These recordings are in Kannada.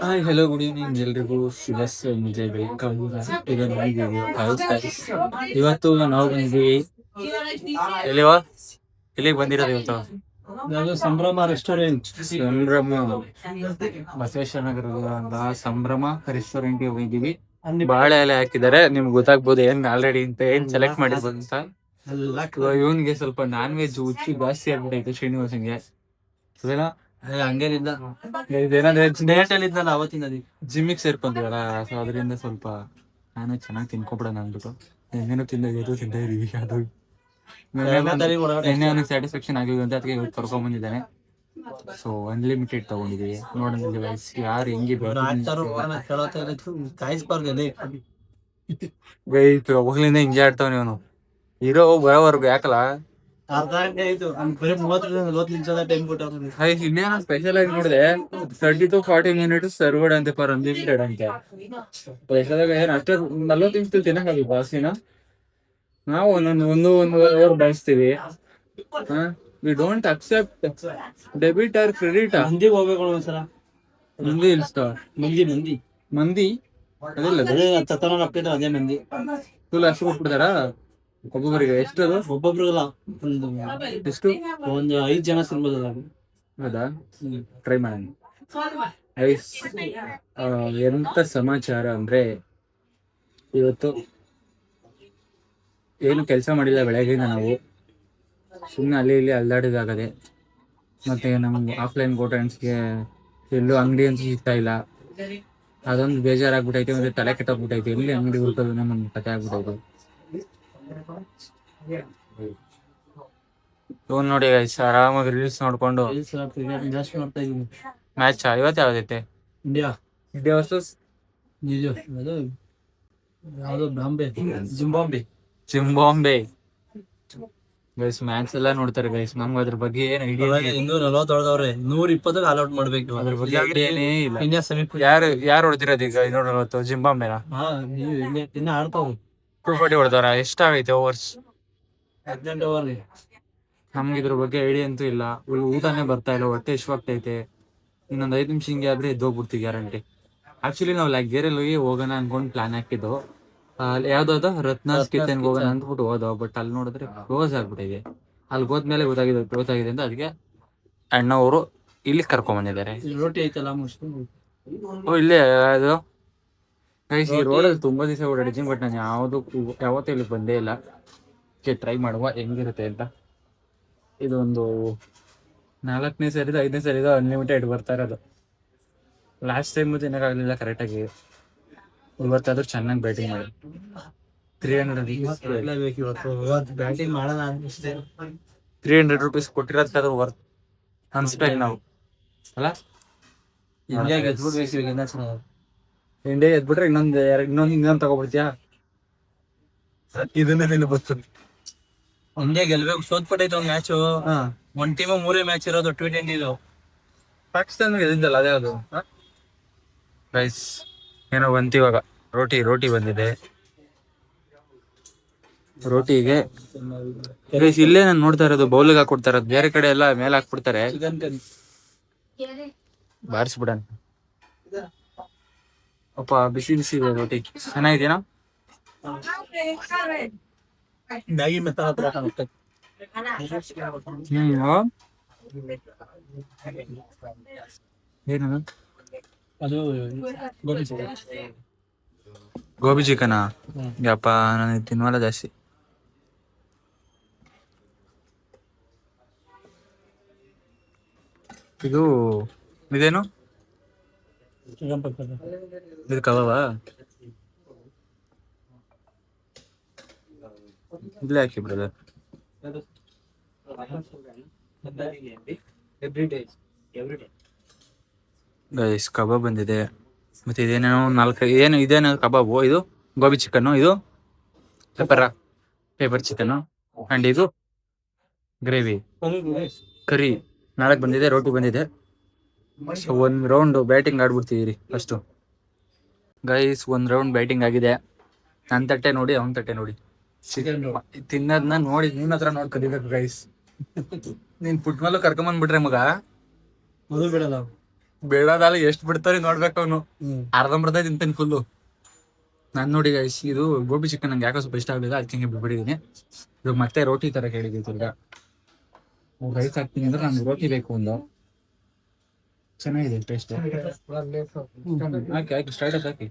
ಹಾಯ್ ಹಲೋ ಗುಡ್ ಈವ್ನಿಂಗ್ ಎಲ್ರಿಗೂ ಶುಭ ಸಂಜೆ ವೆಲ್ಕಮ್ ಇವತ್ತು ನಾವು ಬಂದ್ವಿ ಎಲ್ಲಿವಾ ಇಲ್ಲಿಗೆ ಬಂದಿರೋದು ಇವತ್ತು ನಾನು ಸಂಭ್ರಮ ರೆಸ್ಟೋರೆಂಟ್ ಸಂಭ್ರಮ ಬಸವೇಶ್ವರ ನಗರದ ಸಂಭ್ರಮ ರೆಸ್ಟೋರೆಂಟ್ ಗೆ ಹೋಗಿದ್ದೀವಿ. ಬಾಳೆ ಎಲೆ ಹಾಕಿದ್ದಾರೆ, ನಿಮ್ಗೆ ಗೊತ್ತಾಗ್ಬೋದು ಏನ್ ಆಲ್ರೆಡಿ ಅಂತ ಏನ್ ಸೆಲೆಕ್ಟ್ ಮಾಡಿರ್ಬೋದು ಅಂತ. ಇವನ್ಗೆ ಸ್ವಲ್ಪ ನಾನ್ ವೆಜ್ ಹುಚ್ಚು ಜಾಸ್ತಿ ಆಗ್ಬಿಟ್ಟೈತೆ ಶ್ರೀನಿವಾಸನ್ಗೆ. ಹಂಗೇನಿಲ್ಲ, ಇದೇನಂದ್ರೆ ಡೇಟ್ ಅಲ್ಲಿ ಇದ್ನಲ್ಲ ಅವತ್ತಿನ ಜಿಮ್ಮಿಗೆ ಸೇರ್ಕೊಂತೀವಲ್ಲ, ಸೊ ಅದರಿಂದ ಸ್ವಲ್ಪ ನಾನು ಚೆನ್ನಾಗಿ ತಿನ್ಕೊಬಿಡೋಣ ಅಂದ್ಬಿಟ್ಟು ಎಣ್ಣೆನೂ ತಿಂದ ಇದೀವಿ. ಅದು ಎಣ್ಣೆ ಅವನಿಗೆ ಸ್ಯಾಟಿಸ್ಫ್ಯಾಕ್ಷನ್ ಆಗಿಲ್ಲ ಅಂತ ಅದಕ್ಕೆ ಇವತ್ತು ಕರ್ಕೊಂಡ್ ಬಂದಿದ್ದಾನೆ. ಸೊ ಅನ್ಲಿಮಿಟೆಡ್ ತಗೊಂಡಿದೀವಿ. ನೋಡೋಣ ಯಾರು ಹೆಂಗಿದ್ರು ಅವಾಗ್ಲಿಂದ ಹಿಂಗೆ ಆಡ್ತಾವನೆ ಅವನು. ಇರೋ ಬರೋವರ್ಗು ಯಾಕಲ್ಲ ಅರ್ಧ ಗಂಟೆ ಆಯ್ತು, ಬರೀ 30 ನಿಮಿಷದ ಟೈಮ್ ಕೊಟ್ಟವ್ರು. ಇನ್ನೇನ ಸ್ಪೆಷಲ್ ಆಗಿ ನೋಡಿದೆ 30 to 40 minutes ಸರ್ವರ್ಡ್ ಅಂತೆ ಫಾರ್ ಅನ್ಲಿಮಿಟೆಡ್ ಅಂತೆ. ಸ್ಪೆಷಲ್ ಏನ್ ಅಷ್ಟೇ 40 ನಿಮಿಷದಲ್ಲಿ ತಿನ್ನಕ್ಕಾಗಿ ಬಾಸಿನ ನಾವು ಒಂದೂವರೆ ಬಯಸ್ತೀವಿ. We don't accept debit or credit. ಮಂದಿಗೆ ಹೋಗ್ಬೇಕು ಒಂದ್ಸಲ. ಮಂದಿ ಇಲ್ಸ್ತಾ ಮಂದಿ ಅದಿಲ್ಲ ಅಪ್ಡೇಟ್ ಅದೇ ಮಂದಿ ಫುಲ್ ಅಷ್ಟು ಕೊಟ್ಬಿಡ್ತಾರ ಒಬ್ಬೊಬ್ಬರಿಗೆ. ಎಷ್ಟು ಅದು? ಒಬ್ಬೊಬ್ರಿಗಲ್ಲ, ಎಷ್ಟು? ಒಂದು 5 ಜನ ತಿನ್ಬೋದಲ್ಲ. ಹೌದಾ? ಟ್ರೈ ಮಾಡೋಣ. ಎಂತ ಸಮಾಚಾರ ಅಂದ್ರೆ, ಇವತ್ತು ಏನು ಕೆಲಸ ಮಾಡಿಲ್ಲ ಬೆಳಗ್ಗೆಯಿಂದ. ನಾವು ಸುಮ್ಮನೆ ಅಲ್ಲಿ ಇಲ್ಲಿ ಅಲ್ದಾಡಿದಾಗದೆ. ಮತ್ತೆ ನಮ್ಗೆ ಆಫ್ಲೈನ್ ಗೋಟೆನ್ಸ್ಗೆ ಎಲ್ಲೂ ಅಂಗಡಿ ಅಂತ ಸಿಗ್ತಾ ಇಲ್ಲ. ಅದೊಂದು ಬೇಜಾರಾಗ್ಬಿಟ್ಟೈತೆ, ಮತ್ತೆ ತಲೆ ಕೆಟ್ಟೋಗ್ಬಿಟ್ಟೈತೆ. ಎಲ್ಲಿ ಅಂಗಡಿ ಹುಡ್ಕೋದು ನಮ್ಮೊಂದು ಕತೆ ಆಗ್ಬಿಟ್ಟೈತೆ. ಇವನ್ ನೋಡಿ ಆರಾಮಾಗಿ ರೀಲ್ಸ್ ನೋಡ್ಕೊಂಡು ಜಾಸ್ತಿ ಮಾಡ್ತಾ ಇದೀನಿ. ಮ್ಯಾಚ್ ಇವತ್ತು ಯಾವ್ದೈತೆ? ಇಂಡಿಯಾ ವರ್ಸಸ್ ಅದು ಯಾವ್ದು ಜಿಂಬಾಂಬೆ ಗೈಸ್. ಮ್ಯಾಚ್ ಎಲ್ಲ ನೋಡ್ತಾರೆ ಗೈಸ್. ನಮ್ಗೆ ಅದ್ರ ಬಗ್ಗೆ ಏನ್ ಐಡಿಯಾ? 240 120 ಆಲ್ಔಟ್ ಮಾಡ್ಬೇಕು. ಅದ್ರ ಬಗ್ಗೆ ಐಡಿಯಾನೇ ಇಲ್ಲ. ಇಂಡಿಯಾ ಸೆಮಿ ಯಾರು ಹೊಡ್ದಿರೋದು ಈಗ 240? ಜಿಂಬಾಂಬೆನ ಇನ್ನ ಆಡ್ತಾವ್. 240 ಹೊಡೆದವ್ರ? ಎಷ್ಟಾಗೈತೆ ಓವರ್ಸ್? 18 ಓವರ್. ನಮ್ಗೆ ಇದ್ರ ಬಗ್ಗೆ ಐಡಿಯಾ ಅಂತೂ ಇಲ್ಲ. ಊಟನೇ ಬರ್ತಾ ಇಲ್ಲ, ಹೊಟ್ಟೆ ಇಷ್ಟವಾಗ್ತೈತೆ. ಇನ್ನೊಂದು 5 ನಿಮಿಷ ಹಿಂಗೆ ಆದ್ರೆ ಎದ್ದೋಗ್ಬಿಡ್ತೀವಿ ಗ್ಯಾರಂಟಿ. ಆಕ್ಚುಲಿ ನಾವು ಲಗ್ಗೇರಲ್ಲಿ ಹೋಗೋಣ ಅನ್ಕೊಂಡು ಪ್ಲಾನ್ ಹಾಕಿದ್ದು. ಯಾವ್ದಾದ ರತ್ನಾಸ್ ಕಿಚನ್ಗೆ ಹೋಗೋಣ ಅಂದ್ಬಿಟ್ಟು ಹೋದೋ. ಬಟ್ ಅಲ್ಲಿ ನೋಡಿದ್ರೆ ಕ್ಲೋಸ್ ಆಗ್ಬಿಟ್ಟಿದೆ. ಅಲ್ಲಿ ಹೋದ್ಮೇಲೆ ಗೊತ್ತಾಗಿದೆ ಅಂತ ಅದಕ್ಕೆ ಅಣ್ಣವರು ಇಲ್ಲಿ ಕರ್ಕೊಂಡ್ ಬಂದಿದ್ದಾರೆ. ರೋಟಿ ಐತಲ್ಲ ಓ ಇಲ್ಲೇ ಅದು ಗೈಸ್. ಈ ರೋಡಲ್ಲಿ ತುಂಬಾ ದಿವಸ ಓಡಾಡಿದ್ದೀನಿ, ಬಟ್ ನಾನು ಯಾವತ್ತೂ ಇಲ್ಲಿ ಬಂದೇ ಇಲ್ಲ. ಟ್ರೈ ಮಾಡುವ ಹೆಂಗಿರುತ್ತೆ ಅಂತ. ಇದೊಂದು 4ನೇ ಸರಿದು 5ನೇ ಸರಿದು ಅನ್ಲಿಮಿಟೆಡ್ ಬರ್ತಾ ಇರೋದು. ಲಾಸ್ಟ್ ಟೈಮ್ ತಿನ್ನಕ್ಕಾಗಲಿಲ್ಲ ಕರೆಕ್ಟಾಗಿ. ಇವತ್ತಾದ್ರೂ ಚೆನ್ನಾಗಿ ಬ್ಯಾಟಿಂಗ್ ಮಾಡಿ 300 rupees ಕೊಟ್ಟಿರೋದಕ್ಕಾದ್ರೂ ವರ್ತ್ ಅನ್ಸ್ಬೇಕು ನಾವು ಅಲ್ಲ. ಇಂಡಿಯಾ ಎದ್ಬಿಟ್ರೆ ಇನ್ನೊಂದು ತಗೊಬಿಡ್ತೀಯಾ? ಇದನ್ನೇ ನೀನು ಬರ್ತದೆ. ಇಂಡಿಯಾ ಗೆಲ್ಬೇಕು. ಸೋತ್ಪಟ್ಟೈತೆ ಒಂದು ಮ್ಯಾಚು. ಒಂದ್ ಟೀಮ್ 3 ಮ್ಯಾಚ್ ಇರೋದು T20 ಇದು. ಪಾಕಿಸ್ತಾನ ಗೆದ್ದಿದ್ದಲ್ಲ ಅದ್ಯಾವುದು ಗೈಸ್? ಏನೋ ಬಂತು ಇವಾಗ. ರೋಟಿ ಬಂದಿದೆ. ರೋಟಿಗೆ ಗೈಸ್ ಇಲ್ಲೇ ನಾನು ನೋಡ್ತಾ ಇರೋದು ಬೌಲಿಗೆ ಹಾಕೊಡ್ತಾ ಇರೋದು. ಬೇರೆ ಕಡೆ ಎಲ್ಲ ಮೇಲೆ ಹಾಕ್ಬಿಡ್ತಾರೆ. ಬಾರಿಸ್ಬಿಡಣ ಅಪ್ಪ. ಬಿಸಿ ಇದೆ ರೋಟಿ. ಚೆನ್ನಾಗಿದೆಯಾ? ಮ್ಯಾಗಿ ಮೆತ್ತ ಏನದು? ಅದು ಗೋಬಿ ಚಿಕನಾ? ಯಪ್ಪ ನನಗೆ ತಿನ್ವಲ್ಲ ಜಾಸ್ತಿ. ಇದೇನು? ಇದು ಕಬಾಬಾ? ಇಲ್ಲೇ ಹಾಕಿ ಬ್ರದರ್. ಗೈಸ್ ಕಬಾಬ್ ಬಂದಿದೆ. ಮತ್ತೆ ಇದೇನೇನೋ 4 ಇದೇನೋ ಕಬಾಬು. ಇದು ಗೋಬಿ ಚಿಕನ್ನು, ಇದು ಪೇಪರ್ ಚಿಕನ್ನು, ಅಂಡ್ ಇದು ಗ್ರೇವಿ ಕರಿ. 4 ಬಂದಿದೆ. ರೋಟಿ ಬಂದಿದೆ. ಸೊ 1 ರೌಂಡ್ ಬ್ಯಾಟಿಂಗ್ ಆಡ್ಬಿಡ್ತೀವಿ ಫಸ್ಟು ಗೈಸ್. 1 ರೌಂಡ್ ಬ್ಯಾಟಿಂಗ್ ಆಗಿದೆ. ನನ್ನ ತಟ್ಟೆ ನೋಡಿ, ಅವನ ತಟ್ಟೆ ನೋಡಿ. ತಿನ್ನೋದನ್ನ ನೋಡಿ ನಿನ್ನ ಹತ್ರ ನೋಡಿ ಕಲಿಬೇಕು ಗೈಸ್. ನೀನ್ ಪುಟ್ಮೇಲೆ ಕರ್ಕೊಂಬಂದ್ಬಿಟ್ರೆ ಮಗ ಮದು ಬಿಡಲ್ಲ. ಬೇಡದಲ್ಲ ಎಷ್ಟು ಬಿಡ್ತಾರೆ ನೋಡ್ಬೇಕು ಅವನು. ಅರ್ಧಂಬರ್ಧ ತಿಂತಾನೆ ಫುಲ್ಲು. ನಾನು ನೋಡಿ ಗೈಸ್, ಇದು ಗೋಬಿ ಚಿಕನ್ ನಂಗೆ ಯಾಕೋ ಸ್ವಲ್ಪ ಇಷ್ಟ ಆಗಲಿಲ್ಲ, ಅದಕ್ಕೆ ಹಿಂಗೆ ಬಿಟ್ಬಿಟ್ಟಿದ್ದೀನಿ. ಇವಾಗ ಮತ್ತೆ ರೋಟಿ ತರ ಕೇಳಿದ್ವಿ ತಿರ್ಗಾ. ರೈಸ್ ಹಾಕ್ತೀನಿ ಅಂದ್ರೆ ನಂಗೆ ರೋಟಿ ಬೇಕು ಒಂದು. ಚೆನ್ನಾಗಿದೆ ಟೇಸ್ಟ್. ಹಾಕಿ ಹಾಕಿ ಸ್ಟೈಟಸ್ ಹಾಕಿ.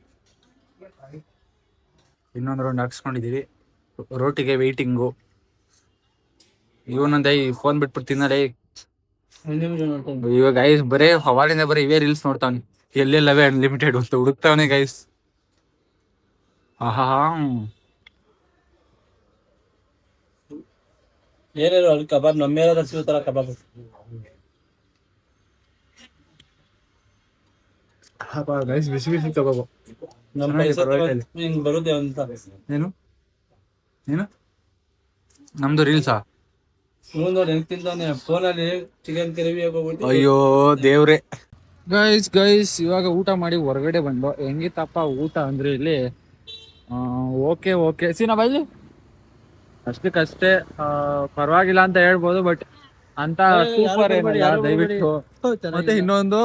ಇನ್ನೊಂದು ರೌಂಡ್ ಹಾಕ್ಸ್ಕೊಂಡಿದೀವಿ. ರೋಟಿಗೆ ವೆಯ್ಟಿಂಗು. ಇವನೊಂದೇ ಫೋನ್ ಬಿಟ್ಬಿಟ್ಟು ತಿನ್ನಲೇ. ಇವಾಗ ಗೈಸ್ ಬರೇ ಹವಾಲಿಂದ ಬರೀ ಇವೇ ರೀಲ್ಸ್ ನೋಡ್ತಾವನಿ. ಎಲ್ಲೆಲ್ಲವೇ ಅನ್ಲಿಮಿಟೆಡ್ ಅಂತ ಹುಡುಕ್ತಾವನೆ ಗೈಸ್. ಆಹಾ, ಏನೇನು ಅಲ್ಲಿ ಕಬಾಬ್ ನಮ್ಮೇಲೆ ಸಿಗುತ್ತಾರ ಕಬಾಬ್. ಗೈಸ್ ಬಿಸಿ ಬಿಸಿ ಕಬಾಬು ನಮ್ಮ ಹಿಂಗ್ ಬರುತ್ತೆ ಅಂತ. ಏನು ಏನು ನಮ್ದು ರೀಲ್ಸಾ? ನೋಡಿ ಹೆಂಗ್ ತಿಂತಾನೆ ಫೋನಲ್ಲಿ ಚಿಕನ್ ಗ್ರೇವಿ ಹಾಕೋಬಿಟ್ಟು. ಅಯ್ಯೋ ದೇವ್ರೆ. ಗೈಸ್ ಇವಾಗ ಊಟ ಮಾಡಿ ಹೊರಗಡೆ ಬಂದು ಹೆಂಗಿತ್ತಪ್ಪ ಊಟ ಅಂದ್ರೆ ಇಲ್ಲಿ ಓಕೆ ಸೀನಾ ಬೈಲಿ ಅಷ್ಟಕ್ಕಷ್ಟೇ. ಪರವಾಗಿಲ್ಲ ಅಂತ ಹೇಳ್ಬೋದು, ಬಟ್ ಅಂತ ಸೂಪರ್ ಏನಿಲ್ಲ ದಯವಿಟ್ಟು. ಮತ್ತೆ ಇನ್ನೊಂದು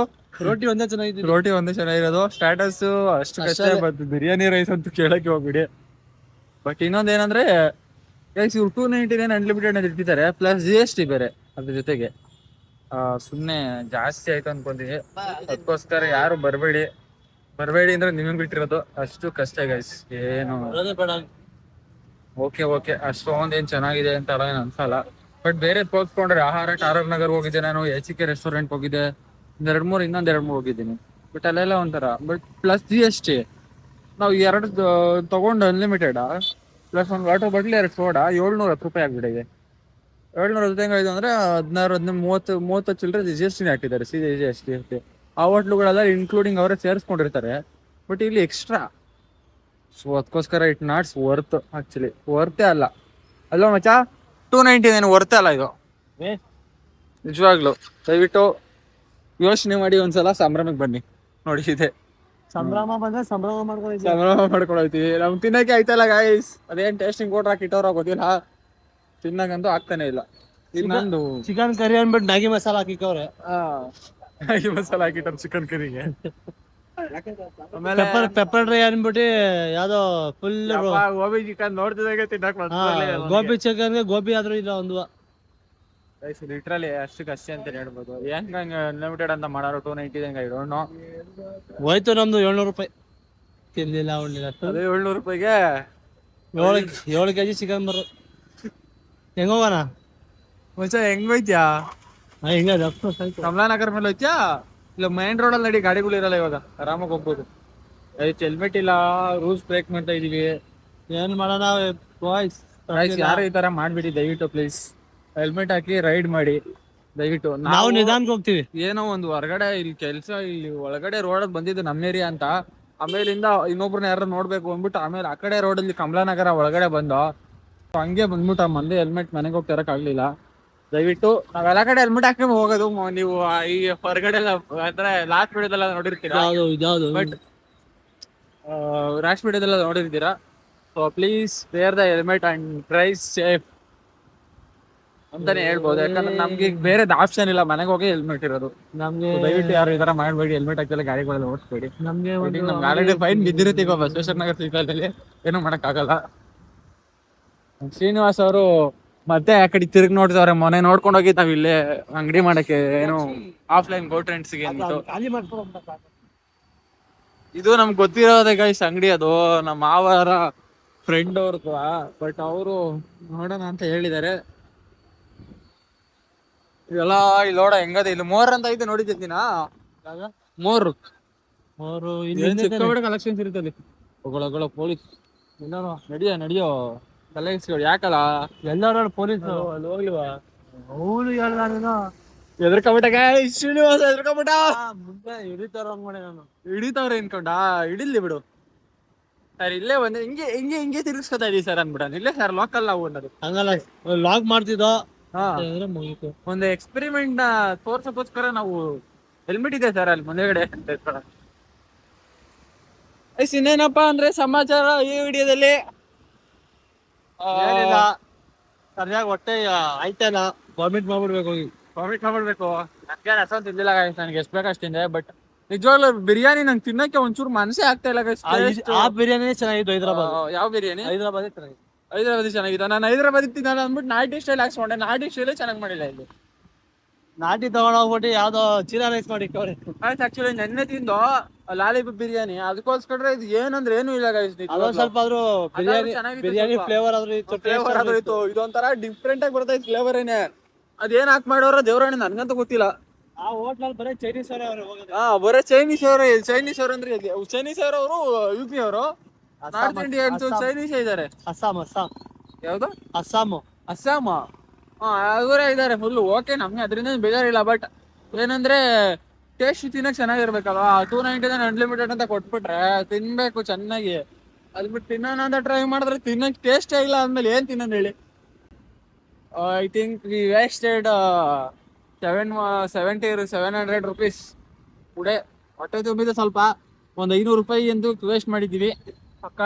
ರೋಟಿ ಒಂದೇ ಚೆನ್ನಾಗಿದೆ. ರೋಟಿ ಒಂದೇ ಚೆನ್ನಾಗಿರೋದು. ಸ್ಟಾಟಸ್ ಅಷ್ಟಕ್ಕಷ್ಟೇ, ಬಟ್ ಬಿರಿಯಾನಿ ರೈಸ್ ಅಂತೂ ಕೇಳಕ್ಕೆ ಹೋಗ್ಬಿಡಿ. ಬಟ್ ಇನ್ನೊಂದೇನಂದ್ರೆ ಗೈಸ್, ಇವ್ರು 299 ಅನ್ಲಿಮಿಟೆಡ್ ಅಂತ ಇಟ್ಟಿದ್ದಾರೆ, ಪ್ಲಸ್ GST ಬೇರೆ ಅದ್ರ ಜೊತೆಗೆ. ಸುಮ್ಮನೆ ಜಾಸ್ತಿ ಆಯ್ತು ಅನ್ಕೊಂತೀನಿ. ಅದಕ್ಕೋಸ್ಕರ ಯಾರು ಬರಬೇಡಿ ಅಂದ್ರೆ ನಿಮಗೆ ಬಿಟ್ಟಿರೋದು. ಅಷ್ಟು ಕಷ್ಟ ಗೈಸ್. ಏನು ಓಕೆ ಅಷ್ಟೊಂದೇನು ಚೆನ್ನಾಗಿದೆ ಅಂತ ಏನು ಅನ್ಸಲ್ಲ. ಬಟ್ ಬೇರೆ ತೋರಿಸ್ಕೊಂಡ್ರೆ ಆರೋಗ್ಯ ನಗರ್ ಹೋಗಿದ್ದೆ ನಾನು, HK ರೆಸ್ಟೋರೆಂಟ್ ಹೋಗಿದ್ದೆ, ಇನ್ನೊಂದ್ ಎರಡು ಮೂರು ಹೋಗಿದ್ದೀನಿ. ಬಟ್ ಅಲ್ಲೆಲ್ಲ ಒಂಥರ. ಬಟ್ ಪ್ಲಸ್ GST ನಾವು ಎರಡು ತಗೊಂಡು ಅನ್ಲಿಮಿಟೆಡ್ ಪ್ಲಸ್ ಒಂದು ವಾಟರ್ ಬಾಟ್ಲಿ 2 ಸೋಡಾ 710 ರೂಪಾಯಿ ಆಗ್ಬಿಟ್ಟಿದೆ. 715 ಅಂದ್ರೆ 16 ಚಿಲ್ಲರೆ GST ಹಾಕಿದ್ದಾರೆ, ಸೀದಾ GST. ಆ ಹೋಟ್ಲುಗಳೆಲ್ಲ ಇನ್ಕ್ಲೂಡಿಂಗ್ ಅವರೇ ಸೇರಿಸ್ಕೊಂಡಿರ್ತಾರೆ. ಬಟ್ ಇಲ್ಲಿ ಎಕ್ಸ್ಟ್ರಾ. ಸೊ ಅದಕ್ಕೋಸ್ಕರ it knots worth. Actually Varthe ಅಲ್ಲ ಅಲ್ವಾ ಮಚ್ಚಾ? 299 ವರ್ತೆ ಅಲ್ಲ ಇದು ನಿಜವಾಗ್ಲು. ದಯವಿಟ್ಟು ಯೋಚನೆ ಮಾಡಿ ಒಂದ್ಸಲ. ಸಂಭ್ರಮಕ್ಕೆ ಬನ್ನಿ ನೋಡಿ. ಇದೆ ಸಂಭ್ರಮ ಬಂದ್ರೆ ಸಂಭ್ರಮ ಮಾಡ್ಕೊಳ್ತೀವಿ. ನಮ್ ತಿನ್ನಕ್ಕೆ ಆಯ್ತಲ್ಲ ಗಾಯ್ಸ್. ಅದೇನ್ ಟೇಸ್ಟಿಂಗ್ ಪೌಡರ್ ಹಾಕಿಟ್ಟವ್ರ ಗೊತ್ತಿಲ್ಲ, ತಿನ್ನಕಂತೂ ಆಗ್ತಾನೆ ಇಲ್ಲ. ಇನ್ನೊಂದು ಚಿಕನ್ ಕರಿ ಅನ್ಬಿಟ್ಟು ಮ್ಯಾಗಿ ಮಸಾಲ ಹಾಕಿಕವ್ರೆ. ಮ್ಯಾಗಿ ಮಸಾಲ ಹಾಕಿಟ್ಟಾರ ಚಿಕನ್ ಕರಿಗೆ. ಪೆಪ್ಪರ್ ಡ್ರೈ ಅನ್ಬಿಟ್ಟು ಯಾವ್ದೋ ಫುಲ್ ಗೋಬಿ ಚಿಕನ್ ನೋಡ್ತಿದಾಗ ತಿನ್ನಕ್ ಗೋಬಿ ಚಿಕನ್ಗೆ ಗೋಬಿ ಆದ್ರೂ ಇಲ್ಲ ಒಂದು. ಲಿಟ್ರಲಿ ಅಷ್ಟೇ ಅಂತ ಹೇಳ್ಬೋದು. ಹೆಂಗ್ ಅನ್ಲಿಮಿಟೆಡ್ ಅಂತ ಮಾಡೋರು 299 ಇಡೋಣ. ಹೋಯ್ತು ನಮ್ದು 700 ರೂಪಾಯಿ. ತಿನ್ಲಿಲ್ಲ ಉಳ್ಳಿಲ್ಲ. ಅದೇ 700 ರೂಪಾಯಿಗೆ 7 kg ಚಿಕನ್ ಬರೋ. ಹೆಂಗೋಗೋಣ ಮುಂಚೆ ಹೆಂಗ್ ಹೋಯ್ತ್ಯಾ? ಹಿಂಗ ಕಮಲಾನಗರ್ ಮೇಲೆ ಹೋಯ್ತ್ಯಾ? ಇಲ್ಲ ಮೈನ್ ರೋಡಲ್ಲಿ ನಡಿ, ಗಾಡಿಗಳು ಇರಲ್ಲ ಇವಾಗ, ಆರಾಮಾಗಿ ಹೋಗ್ಬೋದು. ಹೆಲ್ಮೆಟ್ ಇಲ್ಲ, ರೂಲ್ಸ್ ಬ್ರೇಕ್ ಮಾಡ್ತಾ ಇದೀವಿ. ಏನ್ ಮಾಡೋಣ ಬಾಯ್ಸ್? ಯಾರು ಈ ತರ ಮಾಡ್ಬಿಡಿ ದಯವಿಟ್ಟು ಪ್ಲೀಸ್. ಹೆಲ್ಮೆಟ್ ಹಾಕಿ ರೈಡ್ ಮಾಡಿ ದಯವಿಟ್ಟು. ನಾವು ನಿಧಾನಕ್ಕೆ ಹೋಗ್ತೀವಿ. ಏನೋ ಒಂದು ಹೊರಗಡೆ ಇಲ್ಲಿ ಕೆಲಸ, ಇಲ್ಲಿ ಒಳಗಡೆ ರೋಡ್ ಬಂದಿದ್ದು ನಮ್ಮ ಏರಿಯಾ ಅಂತ, ಆಮೇಲಿಂದ ಇನ್ನೊಬ್ರನ್ನ ಯಾರು ನೋಡ್ಬೇಕು ಅಂದ್ಬಿಟ್ಟು ಆಮೇಲೆ ಆ ಕಡೆ ರೋಡಲ್ಲಿ ಕಮಲಾನಗರ ಒಳಗಡೆ ಬಂದು ಹಂಗೆ ಬಂದ್ಬಿಟ್ಟು ಆ ಮಂದಿ ಹೆಲ್ಮೆಟ್ ಮನೆಗೆ ಹೋಗಿ ತರಕ್ ಆಗ್ಲಿಲ್ಲ. ದಯವಿಟ್ಟು ನಾವೆಲ್ಲ ಕಡೆ ಹೆಲ್ಮೆಟ್ ಹಾಕೊಂಡು ಹೋಗೋದು. ನೀವು ಈ ಹೊರಗಡೆ ಅಂದ್ರೆ ಲಾಸ್ಟ್ ವಿಡಿಯೋದೆಲ್ಲ ನೋಡಿರ್ತೀರಾ, ಬಟ್ ರ್ಯಾಶ್ ವಿಡಿಯೋದೆಲ್ಲ ನೋಡಿರ್ತೀರಾ. So please wear the helmet and drive safe ಅಂತಾನೆ ಹೇಳ್ಬೋದು. ಯಾಕಂದ್ರೆ ನಮ್ಗೆ ಬೇರೆ ಆಪ್ಷನ್ ಇಲ್ಲ, ಮನೆಗೆ ಹೋಗಿ ಹೆಲ್ಮೆಟ್ ಇರೋದು ನಮ್ಗೆ. ದಯವಿಟ್ಟು ಯಾರು ಈ ತರ ಮಾಡಬೇಡಿ, ಹೆಲ್ಮೆಟ್ ಹಾಕಿಲ್ಲ ಗಾಡಿಗಳೆಲ್ಲ ಓಡಿಸ್ಬೇಡಿ. ನಮ್ಗೆ ಆಲ್ರೆಡಿ ಫೈನ್ ಬಿದ್ದಿರುತ್ತೆ ಈಗ ಬಸವೇಶ್ವರ ನಗರ ಸಿಗ್ನಲ್ಲಿ, ಏನೂ ಮಾಡಕ್ಕಾಗಲ್ಲ. ಶ್ರೀನಿವಾಸ್ ಅವರು ಮತ್ತೆ ಆ ಕಡೆ ತಿರುಗಿ ನೋಡ್ತಾವ್ರೆ. ಮೊನ್ನೆ ನೋಡ್ಕೊಂಡು ಹೋಗಿ ನಾವ್ ಇಲ್ಲೇ ಅಂಗಡಿ ಮಾಡಕ್ಕೆ, ಏನು ಆಫ್ಲೈನ್ ಗೋ ಟ್ರೆಂಡ್ಸ್ಗೆ ಅಂದ್ಬಿಟ್ಟು. ಇದು ನಮ್ಗೆ ಗೊತ್ತಿರೋದೇ ಗೈಸ್ ಅಂಗಡಿ. ಅದು ನಮ್ಮ ಮಾವರ ಫ್ರೆಂಡ್ ಅವ್ರದ್ದು. ಬಟ್ ಅವರು ನೋಡೋಣ ಅಂತ ಹೇಳಿದ್ದಾರೆ. ಇದೆಲ್ಲ ಇಲ್ಲಿ ನೋಡ ಹೆಂಗದ. ಇಲ್ಲಿ ಮೋರ್ ಅಂತ ಐತೆ, ನೋಡಿದ್ದೀನ ಮೋರ್ ಕಲೆಕ್ಷನ್ಸ್ ಇರುತ್ತೆ ಅಲ್ಲಿ. ಒಗಳ ಪೊಲೀಸ್ ನಡಿಯೋ ಕಲೆಕ್ಷನ್ ಯಾಕಲ್ಲ ಎಲ್ಲರೂ ಪೊಲೀಸ್ ಅಲ್ಲಿ ಹೋಗ್ಲಿವಾ? ಅವನು ಎದ್ರಕೊಂಬಿಟ್ಟ ಶ್ರೀನಿವಾಸ, ಎದ್ರಕೊಂಬಿಟ್ಟ. ಮುಂದೆ ಹಿಡಿತಾರ ಮಾಡಿ ನಾನು ಹಿಡಿತಾವ್ರೆ ಅನ್ಕೊಂಡ. ಹಿಡಿಲಿ ಬಿಡು ಸರ್. ಇಲ್ಲೇ ಒಂದು ಹಿಂಗೆ ತಿರ್ಗಿಸ್ಕೊತಾ ಇದೀವಿ ಸರ್ ಅನ್ಬಿಡ. ಇಲ್ಲೇ ಸರ್ ಲೋಕಲ್ ನಾವು ಅನ್ನೋದು. ಹಂಗಲ್ಲ ಲಾಗ್ ಮಾಡ್ತಿದ್ದೋ. ಒಂದು ಎಕ್ಸ್ಪೆರಿಮೆಂಟ್ ನ ತೋರ್ಸಕ್ಕೋಸ್ಕರ ನಾವು ಹೆಲ್ಮೆಟ್ ಇದೆ ಸರ್ ಅಲ್ಲಿ ಮುಂದೆಗಡೆ. ಇನ್ನೇನಪ್ಪಾ ಅಂದ್ರೆ ಸಮಾಚಾರ ಈ ವಿಡಿಯೋದಲ್ಲಿ ಸರಿಯಾಗಿ ಹೊಟ್ಟೆ ಆಯ್ತಲ್ಲ ವಾಮಿಟ್ ಮಾಡ್ಬಿಡ್ಬೇಕು ಹೋಗಿ. ವಾಮಿಟ್ ಮಾಡ್ಬಿಡ್ಬೇಕು. ನನಗೆ ಅಷ್ಟೊಂದು ತಿಂದಿಲ್ಲ ಗೈಸ್, ನನಗೆ ಎಷ್ಟು ಬೇಕು ಅಷ್ಟು ತಿಂದೆ. ಬಟ್ ನಿಜವಾಗ್ಲೂ ಬಿರಿಯಾನಿ ನಂಗೆ ತಿನ್ನಕ್ಕೆ ಒಂಚೂರು ಮನಸ್ಸೇ ಆಗ್ತಾ ಇಲ್ಲ ಗೈಸ್. ಆ ಬಿರಿಯಾನಿ ಚೆನ್ನಾಗಿತ್ತು ಹೈದರಾಬಾದ್. ಯಾವ ಬಿರಿಯಾನಿ? ಹೈದರಾಬಾದ್ ಚೆನ್ನಾಗಿತ್ತು. ಹೈದರಾಬಾದಿ ಚೆನ್ನಾಗಿದೆ. ನಾನು ಹೈದರಾಬಾದಿ ತಿನ್ನಲ್ಲ ಅಂದ್ಬಿಟ್ಟು ನಾಟಿ ಸ್ಟೈಲ್ ಹಾಕ್ಸ್ಕೊಂಡೆ. ನಾಟಿ ಸ್ಟೈಲೇ ಚೆನ್ನಾಗಿ ಮಾಡಿಲ್ಲ ಇಲ್ಲಿ. ನಾಟಿ ತಗೊಂಡೋಗ್ಬಿಟ್ಟು ಯಾವ್ದೋ ಜೀರಾ ರೈಸ್ ಮಾಡಿ ಆಯ್ತು. ಆಕ್ಚುಲಿ ನೆನ್ನೆ ತಿಂದು ಲಾಲಿಪಾಪ್ ಬಿರಿಯಾನಿ, ಅದಕ್ಕೋಸ್ಕರ ಇದು ಏನಂದ್ರೆ ಏನು ಇಲ್ಲ ಗೈಸ್. ಅದೊಂದ್ ಸ್ವಲ್ಪ ಆದ್ರೂ ಬಿರಿಯಾನಿ ಫ್ಲೇವರ್ ಆದ್ರೂ ಇತ್ತು, ಫ್ಲೇವರ್ ಆದ್ರೂ ಇತ್ತು. ಇದೊಂಥರ ಡಿಫ್ರೆಂಟ್ ಆಗಿ ಬರ್ತೈತೆ ಫ್ಲೇವರ್ ಏನೇ. ಅದೇನ್ ಹಾಕಿ ಮಾಡೋರ ದೇವ್ರಾಣಿ ನನ್ಗಂತೂ ಗೊತ್ತಿಲ್ಲ. ಆ ಹೋಟ್ಲಲ್ಲಿ ಬರೀ ಚೈನೀಸ್ ಅವರೇ ಅವ್ರು ಹೋಗೋದು. ಬರೀ ಚೈನೀಸ್ ಅವರು. ಚೈನೀಸ್ ಅವರು ಅಂದ್ರೆ ಚೈನೀಸ್ ಅವರು UP ಅವರು. ನಾರ್ತ್ ಇಂಡಿಯನ್ಸ್ ಚೈನೀಸ್ ಇದಾರೆ. ಅಸ್ಸಾಂ ಯಾವ್ದು? ಅಸ್ಸಾಂ. ಅವರೇ ಇದಾರೆ ಫುಲ್. ಓಕೆ, ನಮ್ಗೆ ಅದರಿಂದ ಬೇಜಾರಿಲ್ಲ. ಬಟ್ ಏನಂದ್ರೆ ಟೇಸ್ಟ್ ತಿನ್ನಕ್ ಚೆನ್ನಾಗಿರ್ಬೇಕಲ್ವಾ. 299 ಅನ್ಲಿಮಿಟೆಡ್ ಅಂತ ಕೊಟ್ಬಿಟ್ರೆ ತಿನ್ಬೇಕು ಚೆನ್ನಾಗಿ. ಅದ್ಬಿಟ್ಟು ತಿನ್ನೋಣ ಅಂತ ಟ್ರೈ ಮಾಡಿದ್ರೆ ತಿನ್ನಕ್ ಟೇಸ್ಟೇ ಇಲ್ಲ ಅಂದ್ಮೇಲೆ ಏನ್ ತಿನ್ನೋದು ಹೇಳಿ. I think we wasted 700 rupees ಉಡೆ. ಹೊಟ್ಟೆ ತುಂಬಿದೆ ಸ್ವಲ್ಪ. ಒಂದು 500 ರೂಪಾಯಿ ಎಂದು ವೇಸ್ಟ್ ಮಾಡಿದ್ದೀವಿ ಪಕ್ಕ.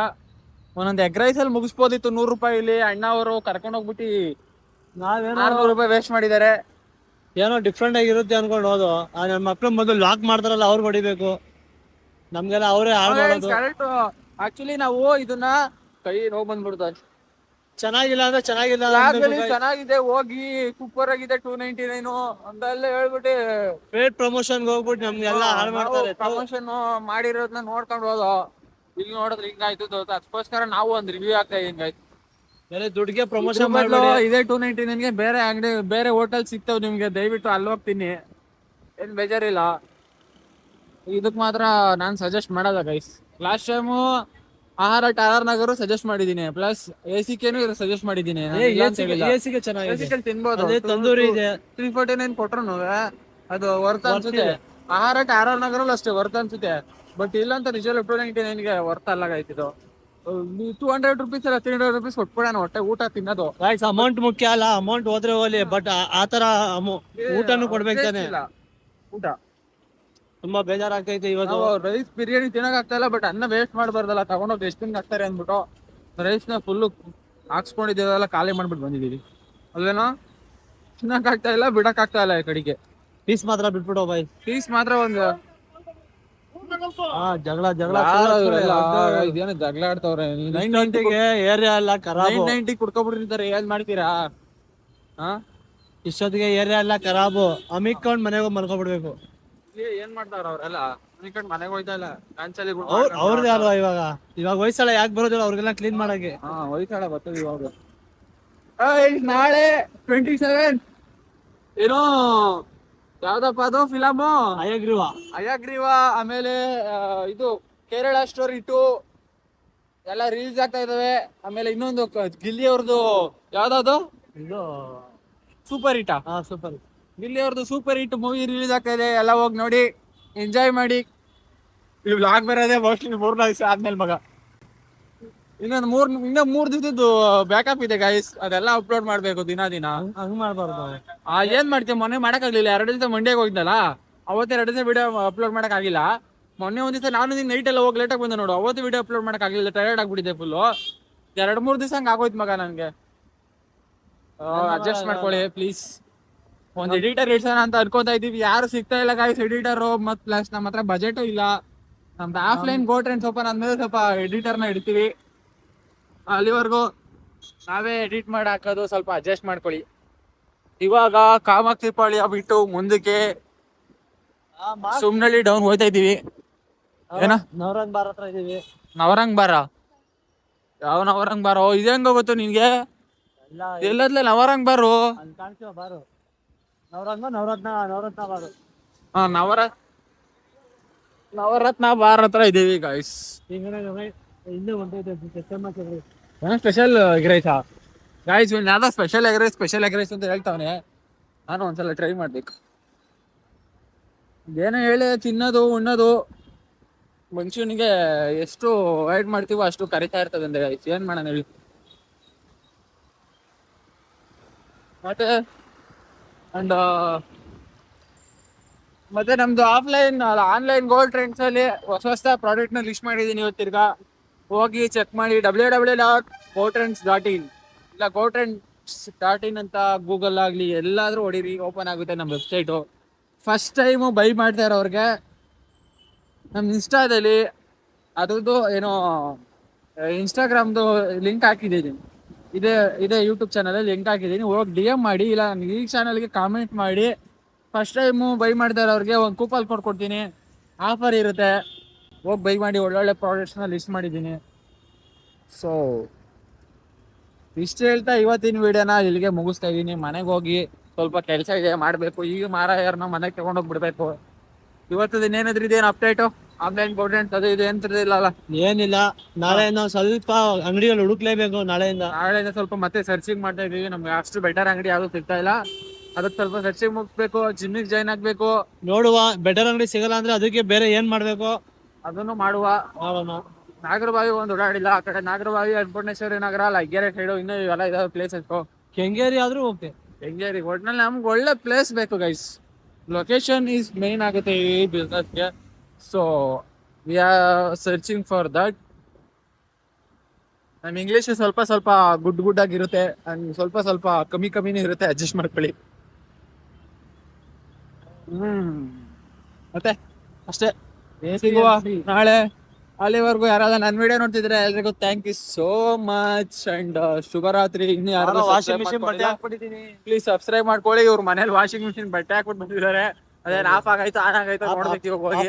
ಒಂದೊಂದು ಎಗ್ ರೈಸಲ್ಲಿ ಮುಗಿಸ್ಬೋದಿತ್ತು 100 ರೂಪಾಯಿಲಿ. ಅಣ್ಣ ಅವರು ಕರ್ಕೊಂಡು ಹೋಗ್ಬಿಟ್ಟು ನಾವೇನೋ 600 ರೂಪಾಯಿ ವೇಸ್ಟ್ ಮಾಡಿದ್ದಾರೆ. ಏನೋ ಡಿಫ್ರೆಂಟ್ ಆಗಿರುತ್ತೆ ಅನ್ಕೊಂಡು ಹೋದು. ನನ್ನ ಮಕ್ಳು ಮೊದಲು ಲಾಕ್ ಮಾಡ್ತಾರಲ್ಲ ಅವ್ರು ಹೊಡಿಬೇಕು, ನಮ್ಗೆಲ್ಲ ಅವರೇ ಆಡೋದು. ಕರೆಕ್ಟ್. ಆಕ್ಚುಲಿ ನಾವು ಇದನ್ನ ಕೈ ನೋವು ಬಂದ್ಬಿಡ್ತಾರೆ. ಚೆನ್ನಾಗಿಲ್ಲ ಅಂದ್ರೆ ಚೆನ್ನಾಗಿಲ್ಲ ಚೆನ್ನಾಗಿದೆ, ಹೋಗಿ ಸೂಪರ್ ಆಗಿದೆ 299 ಅಂತೆಲ್ಲ ಹೇಳ್ಬಿಟ್ಟು ಪೇಡ್ ಪ್ರಮೋಷನ್ಗೆ ಹೋಗ್ಬಿಟ್ಟು ನಮ್ಗೆಲ್ಲ ಹಾಳು ಮಾಡ್ತಾರೆ. ಪ್ರಮೋಷನ್ ಮಾಡಿರೋದನ್ನ ನೋಡ್ಕೊಂಡು ಹೋದೋ. ಇಲ್ಲಿ ನೋಡಿದ್ರೆ ಹಿಂಗಾಯ್ತು. ಅದಕ್ಕೋಸ್ಕರ ನಾವು ಒಂದು ರಿವ್ಯೂ ಆಗ್ತಾ ಹಿಂಗಾಯ್ತು. ಬೇರೆ ದುಡ್ಡಿಗೆ ಪ್ರಮೋಷನ್ ಇದೇ 299ಗೆ ಬೇರೆ ಅಂಗಡಿ ಬೇರೆ ಹೋಟೆಲ್ ಸಿಗ್ತಾವ್ ನಿಮ್ಗೆ. ದಯವಿಟ್ಟು ಅಲ್ಲಿ ಹೋಗ್ತೀನಿ, ಏನ್ ಬೇಜಾರಿಲ್ಲ. ಇದಕ್ ಮಾತ್ರ ನಾನು ಸಜೆಸ್ಟ್ ಮಾಡಲ್ಲ ಗೈಸ್. ಲಾಸ್ಟ್ ಟೈಮು ಆಹಾರ ಟಾರ್ ನಗರು ಸಜೆಸ್ಟ್ ಮಾಡಿದೀನಿ, ಪ್ಲಸ್ ACKನು ಸಜೆಸ್ಟ್ ಮಾಡಿದೀನಿ. ತಿನ್ಬೋದು. ತಂದೂರಿ ಇದೆ 349 ಕೊಟ್ರು ಅದು ವರ್ತ್ ಅನ್ಸುತ್ತೆ. ಆಹಾರ ಟಾರ್ ನಗರಲ್ಲೂ ಅಷ್ಟೇ ವರ್ತ್ ಅನ್ಸುತ್ತೆ. ಬಟ್ ಇಲ್ಲಂತ ನಿಜವಲ್ಲ 299ಗೆ ವರ್ತ್ ಅಲ್ಲ ಇದು. 200 ರೂಪೀಸ್ ಇಲ್ಲ 300 ರೂಪೀಸ್ ಕೊಟ್ಬಿಡೋಣ ಹೊಟ್ಟೆ ಊಟ ತಿನ್ನೋದು. ಅಮೌಂಟ್ ಮುಖ್ಯ ಅಲ್ಲ, ಅಮೌಂಟ್ ಹೋದ್ರೆ ಹೋಗ್ಲಿ, ಬಟ್ ಆತರ ಊಟನು ಕೊಡ್ಬೇಕು ತಾನೆ. ಊಟ ತುಂಬಾ ಬೇಜಾರಾಗ್ತೈತೆ ಇವತ್ತು. ರೈಸ್ ಬಿರಿಯಾನಿ ತಿನ್ನಕ್ ಆಗ್ತಾ ಇಲ್ಲ, ಬಟ್ ಅನ್ನ ವೇಸ್ಟ್ ಮಾಡಬಾರ್ದಲ್ಲ. ತಗೊಂಡೋಗಿ ಡಸ್ಟ್ಬಿನ್ ಹಾಕ್ತಾರೆ ಅಂದ್ಬಿಟ್ಟು ರೈಸ್ನ ಫುಲ್ಲು ಹಾಕ್ಸ್ಕೊಂಡಿದ್ದೇವೆಲ್ಲ ಖಾಲಿ ಮಾಡ್ಬಿಟ್ಟು ಬಂದಿದೀವಿ. ಅಲ್ಲೇನೋ ತಿನ್ನಕ್ ಆಗ್ತಾ ಇಲ್ಲ, ಬಿಡಕ್ ಆಗ್ತಾ ಇಲ್ಲ. ಈ ಕಡೆಗೆ ಪೀಸ್ ಮಾತ್ರ ಬಿಟ್ಬಿಡು ಬಾಯ್. ಪೀಸ್ ಮಾತ್ರ ಒಂದು ಜಗಳ ಇದೇನು ಜಗಳ ಆಡ್ತವ್ರೆ. 990ಗೆ ಏರಿಯಾ ಎಲ್ಲ ಖರಾಬು. 990 ಕುಡ್ಕೊಬಿಟ್ಟಿರ್ತಾರೆ. ಏನ್ ಮಾಡ್ತೀರಾ? ಇಷ್ಟೊತ್ತಿಗೆ ಏರಿಯಾ ಎಲ್ಲ ಖರಾಬು. ಅಮಿಕೊಂಡ್ ಮನೆಗೆ ಹೋಗಿ ಮಲ್ಕೊಬಿಡ್ಬೇಕು. ಏನ್ ಮಾಡ್ತಾರ ಅವ್ರೆಲ್ಲ? ಮನೆಗೆ ಹೋಯ್ತಾ ಇಲ್ಲ. ಅವ್ರದೇ ಅಲ್ವಾ ಇವಾಗ ವಯಸ್ಸಲ್ಲ ಯಾಕೆ ಬರೋದಿಲ್ಲ ಅವ್ರಿಗೆಲ್ಲ ಕ್ಲೀನ್ ಮಾಡಕ್ಕೆ. ವಯಸ್ಸಾಳ ಬರ್ತದೆ ಇವಾಗ. ನಾಳೆ 27 ಏನೋ ಯಾವ್ದಪ್ಪ ಅದು ಫಿಲಮು? ಅಯಗ್ರೀವ. ಆಮೇಲೆ ಇದು ಕೇರಳ ಸ್ಟೋರಿ 2 ಎಲ್ಲ ರಿಲೀಸ್ ಆಗ್ತಾ ಇದಾವೆ. ಆಮೇಲೆ ಇನ್ನೊಂದು ಗಿಲ್ಲಿ ಅವ್ರದ್ದು ಯಾವ್ದಾದ್ರು ಇದು ಸೂಪರ್ ಹಿಟ್. ಸೂಪರ್ ಗಿಲ್ಲಿ ಅವ್ರದ್ದು ಸೂಪರ್ ಹಿಟ್ ಮೂವಿ ರಿಲೀಸ್ ಆಗ್ತಾ ಇದೆ. ಎಲ್ಲ ಹೋಗಿ ನೋಡಿ ಎಂಜಾಯ್ ಮಾಡಿ. ಈ ವ್ಲಾಗ್ ಬರೋದೇ ಮೋಸ್ಟ್ಲಿ 3 ದಿವಸ ಆದ್ಮೇಲೆ ಮಗ. ಇನ್ನೂ 3 ದಿವಸದ್ದು ಬ್ಯಾಕಪ್ ಇದೆ ಗೈಸ್. ಅದೆಲ್ಲ ಅಪ್ಲೋಡ್ ಮಾಡ್ಬೇಕು ದಿನ. ಹಂಗ್ ಮಾಡ್ಬಾರ್ದು. ಏನ್ ಮಾಡ್ತೀವಿ, ಮೊನ್ನೆ ಮಾಡಕ್ಕಾಗ್ಲಿಲ್ಲ. 2 ದಿವಸ ಮಂಡ್ಯಕ್ಕೆ ಹೋಗಿದ್ದಲ್ಲ, ಅವತ್ತೇ 2 ದಿವಸ ವಿಡಿಯೋ ಅಪ್ಲೋಡ್ ಮಾಡಕ್ಕಾಗಿಲ್ಲ. ಮೊನ್ನೆ ಒಂದ್ ದಿವಸ ನಾನು ನೈಟ್ ಎಲ್ಲ ಹೋಗಿ ಲೇಟಾಗಿ ಬಂದೆ ನೋಡು, ಅವತ್ತು ವಿಡಿಯೋ ಅಪ್ಲೋಡ್ ಮಾಡಕ್ಕಾಗಲಿಲ್ಲ. ಟೈರ್ಡ್ ಆಗ್ಬಿಟ್ಟಿದೆ ಫುಲ್ಲು. 2-3 ದಿವಸ ಹಂಗೆ ಆಗೋಯ್ತು ಮಗ ನನ್ಗೆ. ಅಡ್ಜಸ್ಟ್ ಮಾಡ್ಕೊಳ್ಳಿ ಪ್ಲೀಸ್. ಒಂದ್ ಎಡಿಟರ್ ಇಡ್ಸೋಣ ಅಂತ ಅನ್ಕೋತಾ ಇದೀವಿ. ಯಾರು ಸಿಗ್ತಾ ಇಲ್ಲ ಗೈಸ್ ಎಡಿಟರು. ಮತ್ ಪ್ಲಸ್ ನಮ್ಮ ಹತ್ರ ಬಜೆಟು ಇಲ್ಲ. ನಮ್ದು ಆಫ್ಲೈನ್ ಗೋ ಟ್ರೆಂಡ್ಸ್ ಓಪನ್ ಆದ್ಮೇಲೆ ಸ್ವಲ್ಪ ಎಡಿಟರ್ನ ಇಡ್ತೀವಿ. ಅಲ್ಲಿವರೆಗೂ ನಾವೇ ಎಡಿಟ್ ಮಾಡಿ ಹಾಕೋದು. ಸ್ವಲ್ಪ ಅಡ್ಜಸ್ಟ್ ಮಾಡ್ಕೊಳ್ಳಿ. ಇವಾಗ ಕಾಮಾಕ್ಷಿ ಪಾಳ್ಯ ಬಿಟ್ಟು ಮುಂದಕ್ಕೆ ಸುಮ್ನಳ್ಳಿ ಡೌನ್ ಹೋಯ್ತಾ ಇದೀವಿ. ಏನ ನವರಂಗ್ ಬಾರ್ ಹತ್ರ ಇದೀವಿ. ನವರಂಗ್ ಬಾರ? ಯಾವ ನವರಂಗ್ ಬಾರೋ? ಇದು ಹೆಂಗ ಗೊತ್ತು ನಿನ್ಗೆ? ಎಲ್ಲದ್ಲೆ ನವರಂಗ್ ಬಾರು ಕಾಣ್ತೀವ bar. Navaratna bar. Navaratna bar ಹತ್ರ ಇದೀವಿ ಗೈಸ್. ಸ್ಪೆಷಲ್ ಎಗ್ ರೈಸಾ ಗೈಸ್? ಯಾವ್ದೋ ಸ್ಪೆಷಲ್ ಎಗ್ ರೈಸ್ ಅಂತ ಹೇಳ್ತಾವನೆ. ನಾನು ಒಂದ್ಸಲ ಟ್ರೈ ಮಾಡ್ಬೇಕು. ಏನೋ ಹೇಳಿ ತಿನ್ನೋದು ಉಣ್ಣೋದು ಮನುಷ್ಯನಿಗೆ ಎಷ್ಟು ಅವಾಯ್ಡ್ ಮಾಡ್ತೀವೋ ಅಷ್ಟು ಕರಿತಾ ಇರ್ತದೆ ಅಂದ್ರೆ ಗೈಸ್. ಏನ್ ಮಾಡೋಣ ಹೇಳಿ. ಮತ್ತೆ ನಮ್ದು ಆನ್ಲೈನ್ ಗೋಲ್ಡ್ ಟ್ರೆಂಡ್ಸ್ ಅಲ್ಲಿ ಹೊಸ ಪ್ರಾಡಕ್ಟ್ ನ ಲಿಸ್ಟ್ ಮಾಡಿದೀನಿ. ಇವತ್ತು ತಿರ್ಗಾ ಹೋಗಿ ಚೆಕ್ ಮಾಡಿ www.gotrends.in ಇಲ್ಲ GoTrend ಡಾಟ್ ಇನ್ ಅಂತ ಗೂಗಲ್ ಆಗಲಿ ಎಲ್ಲಾದ್ರೂ ಹೊಡೀರಿ, ಓಪನ್ ಆಗುತ್ತೆ ನಮ್ಮ ವೆಬ್ಸೈಟು. ಫಸ್ಟ್ ಟೈಮು ಬೈ ಮಾಡ್ತಾ ಇರೋರಿಗೆ ನಮ್ಮ ಇನ್ಸ್ಟಾದಲ್ಲಿ ಅದ್ರದ್ದು ಏನೋ ಇನ್ಸ್ಟಾಗ್ರಾಮ್ದು ಲಿಂಕ್ ಹಾಕಿದ್ದೀನಿ. ಇದೇ ಯೂಟ್ಯೂಬ್ ಚಾನಲಲ್ಲಿ ಲಿಂಕ್ ಹಾಕಿದ್ದೀನಿ, ಹೋಗಿ DM ಮಾಡಿ, ಇಲ್ಲ ಈ ಚಾನಲ್ಗೆ ಕಾಮೆಂಟ್ ಮಾಡಿ. ಫಸ್ಟ್ ಟೈಮು ಬೈ ಮಾಡ್ತಾ ಇರೋರಿಗೆ ಒಂದು ಕೂಪನ್ ಕೋಡ್ ಕೊಡ್ತೀನಿ, ಆಫರ್ ಇರುತ್ತೆ, ಹೋಗಿ ಬೈ ಮಾಡಿ. ಒಳ್ಳೊಳ್ಳೆ ಪ್ರಾಡಕ್ಟ್ಸ್ನ ಲಿಸ್ಟ್ ಮಾಡಿದ್ದೀನಿ. ಸೊ ಇಷ್ಟು ಹೇಳ್ತಾ ಇವತ್ತಿನ ವಿಡಿಯೋನ ಇಲ್ಲಿಗೆ ಮುಗಿಸ್ತಾ ಇದ್ದೀನಿ. ಮನೆಗೆ ಹೋಗಿ ಸ್ವಲ್ಪ ಕೆಲಸ ಇದೆ ಮಾಡಬೇಕು. ಈಗ ಯಾರನ್ನ ಮನೆಗೆ ತೊಗೊಂಡೋಗ್ಬಿಡ್ಬೇಕು. ಇವತ್ತು ಏನಾದ್ರೂ ಇದೇನು ಅಪ್ಡೇಟು ಆನ್ಲೈನ್ ಗೋಲ್ಡೆಂಟ್ ಅದು ಇದು ಎಂತಿರಲಿಲ್ಲ. ಏನಿಲ್ಲ, ನಾಳೆ ನಾವು ಸ್ವಲ್ಪ ಅಂಗಡಿಗಳು ಹುಡುಕ್ಲೇಬೇಕು. ನಾಳೆಯಿಂದ ಸ್ವಲ್ಪ ಮತ್ತೆ ಸರ್ಚಿಂಗ್ ಮಾಡ್ತಾ ಇದೀವಿ. ನಮ್ಗೆ ಅಷ್ಟು ಬೆಟರ್ ಅಂಗಡಿ ಯಾವುದು ಸಿಗ್ತಾ ಇಲ್ಲ. ಅದಕ್ಕೆ ಸ್ವಲ್ಪ ಸರ್ಚಿಂಗ್ ಮುಗಿಸ್ಬೇಕು, ಜಿಮ್ಮಿಗೆ ಜಾಯ್ನ್ ಆಗ್ಬೇಕು. ನೋಡುವ, ಬೆಟರ್ ಅಂಗಡಿ ಸಿಗಲ್ಲ ಅಂದ್ರೆ ಅದಕ್ಕೆ ಬೇರೆ ಏನ್ ಮಾಡ್ಬೇಕು ಅದನ್ನು ಮಾಡುವ. ನಾಗರಬಾವಿ ಒಂದು ಓಡಾಡಿಲ್ಲ. ಆ ಕಡೆ ನಾಗರಬಾವಿ, ಅನ್ನಪೂರ್ಣೇಶ್ವರಿ ನಗರ, ಲಗ್ಗೆರೆ ಸೈಡು, ಇನ್ನೂ ಇವೆಲ್ಲ ಇದಾವೆ ಪ್ಲೇಸಸ್. ಕೆಂಗೇರಿ ಆದ್ರೂ ಓಕೆ. ಕೆಂಗೇರಿ ಒಟ್ನಲ್ಲಿ ನಮ್ಗೆ ಒಳ್ಳೆ ಪ್ಲೇಸ್ ಬೇಕು ಗೈಸ್. ಲೊಕೇಶನ್ ಈಸ್ ಮೇನ್ ಆಗುತ್ತೆ ಈ ಬಿಸ್ನೆಸ್ಗೆ. So we are searching for that. ನಮ್ಮ ಇಂಗ್ಲೀಷ್ ಸ್ವಲ್ಪ ಗುಡ್ ಆಗಿರುತ್ತೆ, ಅಂಡ್ ಸ್ವಲ್ಪ ಕಮ್ಮಿನೇ ಇರುತ್ತೆ. ಅಡ್ಜಸ್ಟ್ ಮಾಡ್ಕೊಳ್ಳಿ. ಮತ್ತೆ ಅಷ್ಟೇ, ಸಿಗುವ ನಾಳೆ. ಅಲ್ಲಿವರೆಗೂ ಯಾರಾದ್ರೂ ನನ್ನ ವಿಡಿಯೋ ನೋಡ್ತಿದ್ರೆ ಎಲ್ರಿಗೂ thank you so much. And ಶುಭರಾತ್ರಿ. ಇನ್ನು ಯಾರು ವಾಷಿಂಗ್ ಮಿಷಿನ್ ಬಟ್ಟೆ ಹಾಕ್ಬಿಟ್ಟಿದೀನಿ, ಪ್ಲೀಸ್ ಸಬ್ಸ್ಕ್ರೈಬ್ ಮಾಡ್ಕೊಳ್ಳಿ. ಇವ್ರ ಮನೇಲಿ ವಾಷಿಂಗ್ ಮಿಷಿನ್ ಬಟ್ಟೆ ಹಾಕ್ಬಿಟ್ಟು ಬಂದಿದ್ದಾರೆ. ಅದೇನು ಆಫ್ ಆಗೈತೋ ಆನ್ ಆಗೈತೋ ನೋಡ್ಬೇಕು ಇವಾಗ ಹೋಗಿ.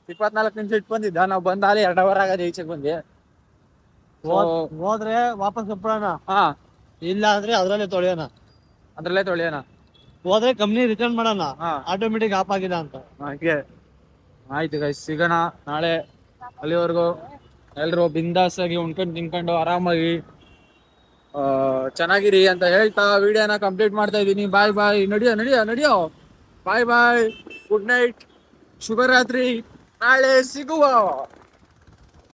24 ನಿಮಿಷ ಇಟ್ಟು ಬಂದಿದ್ದ, ನಾವು ಬಂದಾಲಿ 2 ಅವರ್ ಆಗದೆ ಈಚೆಗೆ ಬಂದು. ಹೋದ್ರೆ ವಾಪಸ್ ಒಪ್ಪೋಣ, ಹಾ ಇಲ್ಲ ಅಂದ್ರೆ ಅದ್ರಲ್ಲೇ ತೊಳೆಯೋಣ. ಹೋದ್ರೆ ಕಂಪ್ನಿ ರಿಟರ್ನ್ ಮಾಡೋಣ, ಆಟೋಮೆಟಿಕ್ ಆಫ್ ಆಗಿದೆ ಅಂತ. ಹಾಗೆ ಆಯ್ತು ಗೈಸ್, ಸಿಗೋಣ ನಾಳೆ. ಅಲ್ಲಿವರೆಗೂ ಎಲ್ರು ಬಿಂದಾಸ್ ಆಗಿ ಉಣ್ಕೊಂಡು ತಿನ್ಕೊಂಡು ಆರಾಮಾಗಿ ಚೆನ್ನಾಗಿರಿ ಅಂತ ಹೇಳ್ತಾ ವಿಡಿಯೋನ ಕಂಪ್ಲೀಟ್ ಮಾಡ್ತಾ ಇದ್ದೀನಿ. ಬಾಯ್. ನಡಿಯೋ. ಬಾಯ್. ಗುಡ್ ನೈಟ್, ಶುಭರಾತ್ರಿ. ನಾಳೆ ಸಿಗುವ.